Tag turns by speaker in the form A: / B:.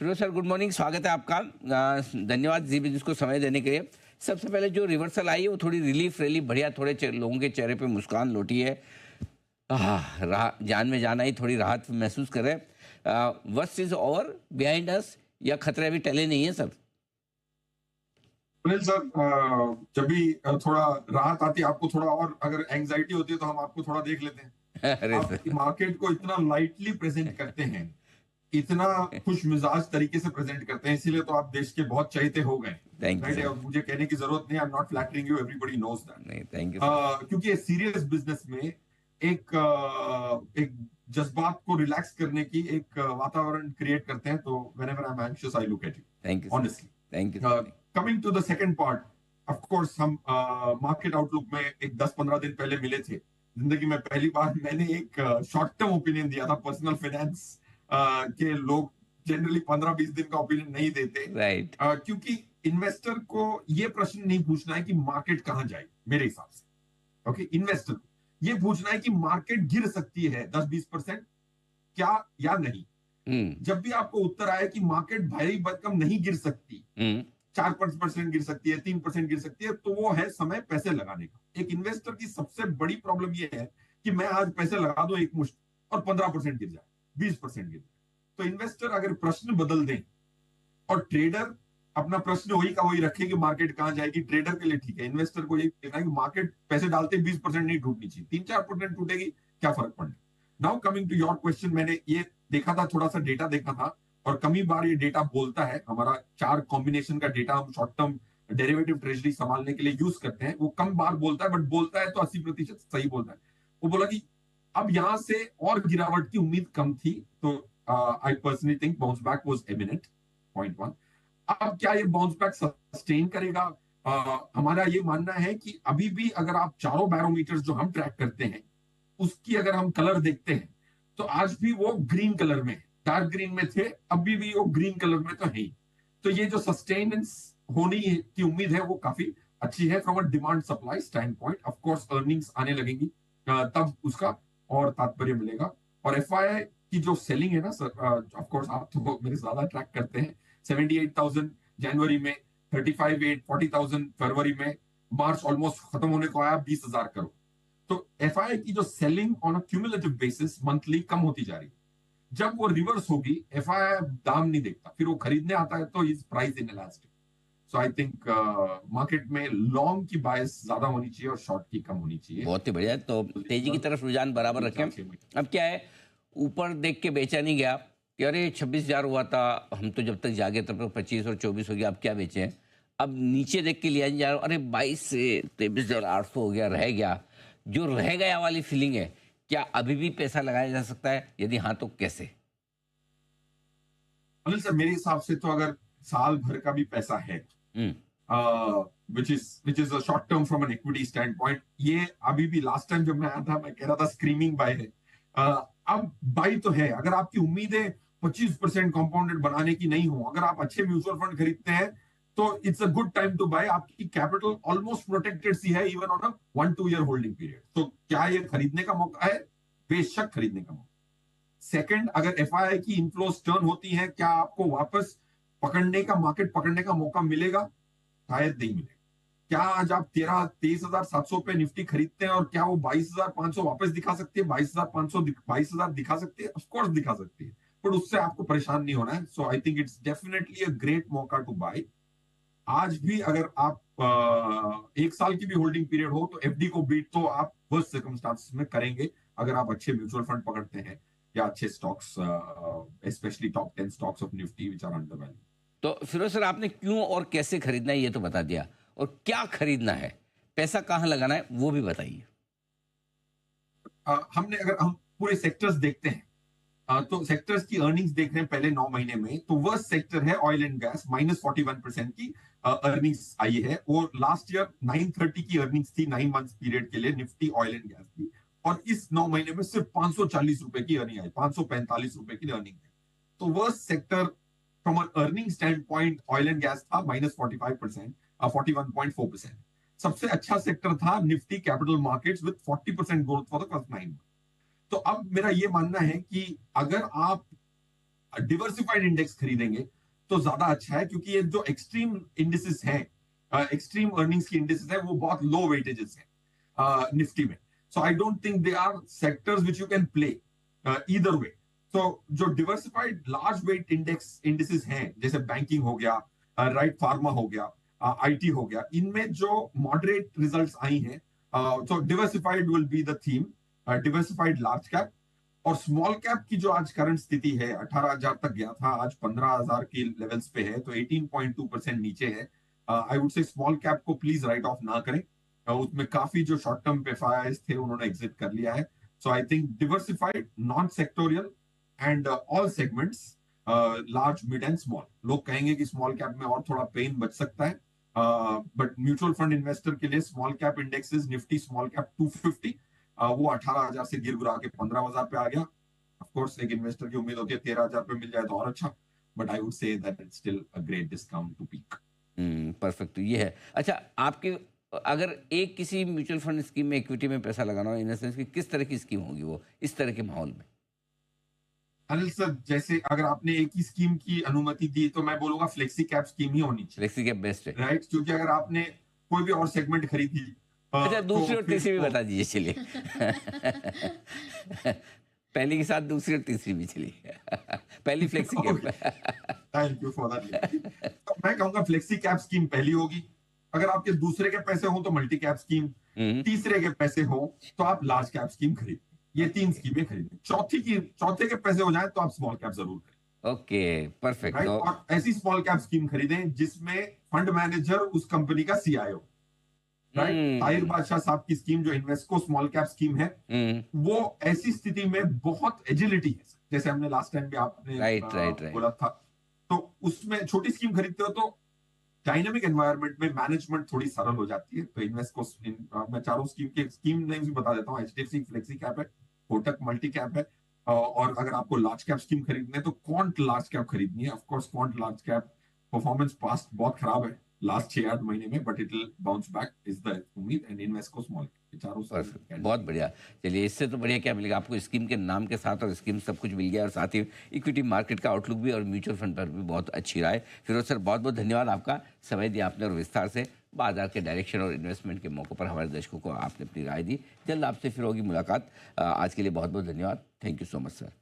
A: Firoz sir, good morning, स्वागत है आपका। धन्यवाद जी बिजनेस को समय देने के लिए। सबसे पहले जो रिवर्सल आई है वो थोड़ी रिलीफ रैली बढ़िया, थोड़े लोगों के चेहरे पे मुस्कान लौटी है। जान में जाना ही थोड़ी राहत महसूस कर रहे हैं। Worst is over behind us, या खतरे अभी टले नहीं है सर?
B: सुनील सर, जब भी थोड़ा राहत आती है आपको थोड़ा और अगर एंजाइटी होती है तो हम आपको थोड़ा देख लेते हैं।
A: अरे
B: आप
A: सर,
B: मार्केट को इतना लाइटली प्रेजेंट करते हैं, इतना खुश मिजाज तरीके से प्रेजेंट करते हैं, इसीलिए तो आप देश के बहुत चहेते हो गए।
A: थैंक यू
B: राइट है,
A: सर।
B: और मुझे कहने की जरूरत नहीं, I am not flattering you, everybody knows
A: नहीं, थैंक यू सर।
B: दैट। क्योंकि सीरियस बिजनेस में एक जज्बात को रिलैक्स करने की एक वातावरण क्रिएट करते हैं, तो whenever I am anxious I look at you
A: thank you sir.
B: Honestly.
A: Thank you sir.
B: Coming to the second part, of course हम मार्केट आउटलुक में एक 10-15 दिन पहले मिले थे। जिंदगी में पहली बार मैंने एक शॉर्ट टर्म ओपिनियन दिया था। पर्सनल फाइनेंस के लोग जनरली 15-20 दिन का ओपिनियन नहीं देते,
A: राइट।
B: क्योंकि इन्वेस्टर को ये प्रश्न नहीं पूछना है कि मार्केट कहां जाए। मेरे हिसाब से ओके, इन्वेस्टर को ये पूछना है कि मार्केट गिर सकती है 10-20% क्या या नहीं। जब भी आपको उत्तर आए कि मार्केट भारी भरकम नहीं गिर सकती, 4% गिर सकती है, 3% गिर सकती है, तो वो है समय पैसे लगाने का। एक इन्वेस्टर की सबसे बड़ी प्रॉब्लम ये है कि मैं आज पैसे लगा दूं एक मुश्त और 15% गिर जाए, 20% गिर जाए। तो इन्वेस्टर अगर प्रश्न बदल दें और ट्रेडर अपना प्रश्न वही का वही रखे कि मार्केट कहां जाएगी, ट्रेडर के लिए ठीक है। इन्वेस्टर को यही देखना है कि मार्केट पैसे डालते 20% नहीं टूटनी चाहिए, 3-4% टूटेगी, क्या फर्क पड़ना। Now coming to your question, मैंने ये देखा था, थोड़ा सा डेटा देखा था, और कमी बार ये डेटा बोलता है। हमारा 4 कॉम्बिनेशन का डेटा हम शॉर्ट टर्म डेरिवेटिव ट्रेजरी संभालने के लिए यूज करते हैं। वो कम बार बोलता है, बट बोलता है तो 80% सही बोलता है। वो बोला कि अब यहां से और गिरावट की उम्मीद कम थी, तो I personally think bounce back was imminent, point 1। अब क्या ये बाउंस बैक सस्टेन करेगा? हमारा ये मानना है कि अभी भी अगर आप चारों बैरोमीटर्स जो हम ट्रैक करते हैं उसकी अगर हम कलर देखते हैं, तो आज भी वो ग्रीन कलर में, डार्क ग्रीन में थे, अभी भी वो ग्रीन कलर में तो है ही। तो ये जो सस्टेनेंस होनी की उम्मीद है वो काफी अच्छी है from a demand supply stand point. Of course earnings आने लगेंगी, तब उसका और तात्पर्य मिलेगा। और एफआई की जो सेलिंग है ना सर, ऑफकोर्स आप तो मेरे ज्यादा ट्रैक करते हैं। 78,000 जनवरी में, 35,800, 40,000 फरवरी में, मार्च ऑलमोस्ट खत्म होने को आया 20,000 करोड़। तो एफआई की जो selling on a cumulative basis monthly कम होती जा रही है। जब वो रिवर्स होगी, एफआई दाम नहीं देखता, फिर वो खरीदने आता है, तो is price in elastic. So I think market में लॉन्ग की बायस ज्यादा होनी चाहिए और शॉर्ट की कम होनी चाहिए।
A: बहुत ही बढ़िया। तो तेजी की तरफ रुझान बराबर रखें। अब क्या है, ऊपर देख के बेचा नहीं गया कि अरे 26,000 हुआ था, हम तो जब तक जागे तब तक 25 और 24 हो गया, अब क्या बेचे हैं। अब नीचे देख के लिया नहीं जा रहा, अरे 22 से 23,800 हो गया, रह गया। जो रह गया वाली फीलिंग है, क्या अभी भी पैसा लगाया जा सकता है? यदि हाँ तो कैसे?
B: अनिल सर, मेरे हिसाब से तो अगर साल भर का भी पैसा है, which is a short term from an equity stand point, ये अभी भी लास्ट टाइम जब मैं आया था मैं कह रहा था स्क्रीमिंग बाय है। अब बाई तो है। अगर आपकी उम्मीदें 25% कंपाउंडेड बनाने की नहीं हो, अगर आप अच्छे म्यूचुअल फंड खरीदते हैं, तो it's a good time to buy. आपकी कैपिटल ऑलमोस्ट प्रोटेक्टेड सी है, even on a 1-2 year holding period. तो क्या ये खरीदने का मौका है? बेशक खरीदने का मौका। सेकंड, अगर एफआई की इनफ्लोस टर्न होती है, क्या आपको वापस पकड़ने का, मार्केट पकड़ने का मौका मिलेगा? शायद नहीं मिलेगा। क्या आज आप 23,700 पे निफ्टी खरीदते हैं और क्या वो 22,500 वापस दिखा सकती है? 22,500, 22,000 दिखा सकती है? ऑफकोर्स दिखा सकती है, पर उससे आपको परेशान नहीं होना है। So I think it's definitely a great मौका टू बाय। आज भी अगर आप 1 साल की भी होल्डिंग पीरियड हो, तो एफडी को बीट तो आप वर्स्ट सर्कमस्टांसेस में करेंगे, अगर आप अच्छे म्यूचुअल फंड पकड़ते हैं या अच्छे stocks, specially top 10 stocks of Nifty which are under value.
A: तो फिरोज सर, आपने क्यों और कैसे खरीदना है ये तो बता दिया, और क्या खरीदना है, पैसा कहाँ लगाना है वो भी बताइए।
B: हमने, अगर हम पूरे सेक्टर्स देखते हैं, तो सेक्टर्स की अर्निंग्स देख रहे हैं पहले 9 महीने में, तो वर्स्ट सेक्टर है ऑयल एंड गैस, -41% की अर्निंग्स आई है। और लास्ट ईयर 930 की अर्निंग्स थी 9 मंथ्स पीरियड के लिए निफ्टी ऑयल एंड गैस की, और इस 9 महीने में सिर्फ 540 रुपए की अर्निंग आई, 545 रुपए की अर्निंग है। तो worst sector from a earning stand point oil and gas था, -45%, 41.4%। सबसे अच्छा सेक्टर था Nifty capital markets with 40% growth for the first 9 month. तो अब मेरा ये मानना है कि अगर आप डिवर्सिफाइड इंडेक्स खरीदेंगे तो ज्यादा अच्छा है, क्योंकि ये जो एक्सट्रीम इंडिसेस हैं, एक्सट्रीम अर्निंग्स की इंडिसेस है, वो बहुत लो वेटेजेस है निफ्टी में. So I don't think they are sectors which you can play either way. तो जो डिवर्सिफाइड लार्ज वेट इंडिसेस हैं, जैसे बैंकिंग हो गया, राइट फार्मा हो गया, आईटी हो गया, इनमें जो मॉडरेट रिजल्ट्स आई हैं, तो diversified will be the theme. Diversified large cap और स्मॉल कैप की जो आज करंट स्थिति है, 18,000 तक गया था, आज 15,000 के लेवल्स पे है, तो 18.2% नीचे है. आई वुड से स्मॉल कैप को प्लीज राइट ऑफ ना करें. उसमें काफी जो शॉर्ट टर्म पेफायर्स थे उन्होंने एग्जिट कर लिया है. So I think diversified, non sectorial and all segments, large mid and small. लोग कहेंगे कि स्मॉल कैप में और थोड़ा पेन बच सकता है, बट म्यूचुअल फंड इन्वेस्टर के लिए small cap indexes, Nifty small cap 250, वो 18,000 से गिर गुरा के 15,000 पे आ गया. ऑफ कोर्स एक इन्वेस्टर की उम्मीद होती है 13,000 पे मिल जाए तो और अच्छा, but I would say that it's still a great discount to peak.
A: Perfect. ये है. अच्छा, आपके अगर एक किसी म्यूचुअल फंड स्कीम में इक्विटी में पैसा लगाना हो, इन द सेंस कि किस तरह की स्कीम होगी वो इस तरह के माहौल में?
B: अनिल सर, जैसे अगर आपने एक ही स्कीम की अनुमति दी तो मैं बोलूंगा फ्लेक्सी कैप स्कीम ही होनी चाहिए.
A: फ्लेक्सी कैप बेस्ट है.
B: राइट, क्योंकि अगर आपने कोई भी और सेगमेंट खरीदी,
A: अच्छा, दूसरी
B: तो
A: और
B: फिर
A: तीसरी भी
B: तो
A: बता दीजिए चलिए. पहली के साथ दूसरी और तीसरी भी चलिए. पहली flexi cap.
B: Thank you for that. तो मैं कहूंगा फ्लेक्सी कैप स्कीम पहली होगी. अगर आपके दूसरे के पैसे हो तो मल्टी कैप स्कीम, तीसरे के पैसे हो तो आप लार्ज कैप स्कीम खरीदें. ये 3 स्कीमें खरीदें. चौथे के पैसे हो जाए तो आप स्मॉल कैप जरूर खरीदें.
A: Okay, perfect.
B: राइट, और ऐसी स्मॉल कैप स्कीम खरीदें जिसमें फंड मैनेजर उस कंपनी का सीआईओ. राइट, ताहिर बादशाह साहब की स्कीम जो इन्वेस्को स्मॉल कैप स्कीम है, वो ऐसी स्थिति में बहुत एजिलिटी है, जैसे हमने लास्ट टाइम भी आपने
A: राइट.
B: बोला था. तो उसमें छोटी स्कीम खरीदते हो तो डायनामिक एनवायरनमेंट में मैनेजमेंट थोड़ी सरल हो जाती है. तो इन्वेस्को, मैं चारों स्कीम नेम्स भी बता देता हूँ. एचडीएफसी फ्लेक्सी कैप है, कोटक मल्टी कैप है, और अगर आपको लार्ज कैप स्कीम खरीदनी है तो क्वांट लार्ज कैप खरीदनी है. Of course quant large cap performance past बहुत खराब है लास्ट 6-8 महीने में, but it will bounce back is the उम्मीद. एंड इन्वेस्को स्मॉल, चारों
A: परफेक्ट, बहुत बढ़िया. चलिए, इससे तो बढ़िया क्या मिलेगा आपको? स्कीम के नाम के साथ और स्कीम सब कुछ मिल गया, और साथ ही इक्विटी मार्केट का आउटलुक भी और म्यूचुअल फंड पर भी बहुत अच्छी राय. फिरोज सर, बहुत बहुत धन्यवाद आपका. समय दिया आपने और विस्तार से बाजार के डायरेक्शन और इन्वेस्टमेंट के मौक़ों पर हमारे दर्शकों को आपने अपनी राय दी. जल्द आपसे फिर होगी मुलाकात. आज के लिए बहुत बहुत धन्यवाद. Thank you so much sir.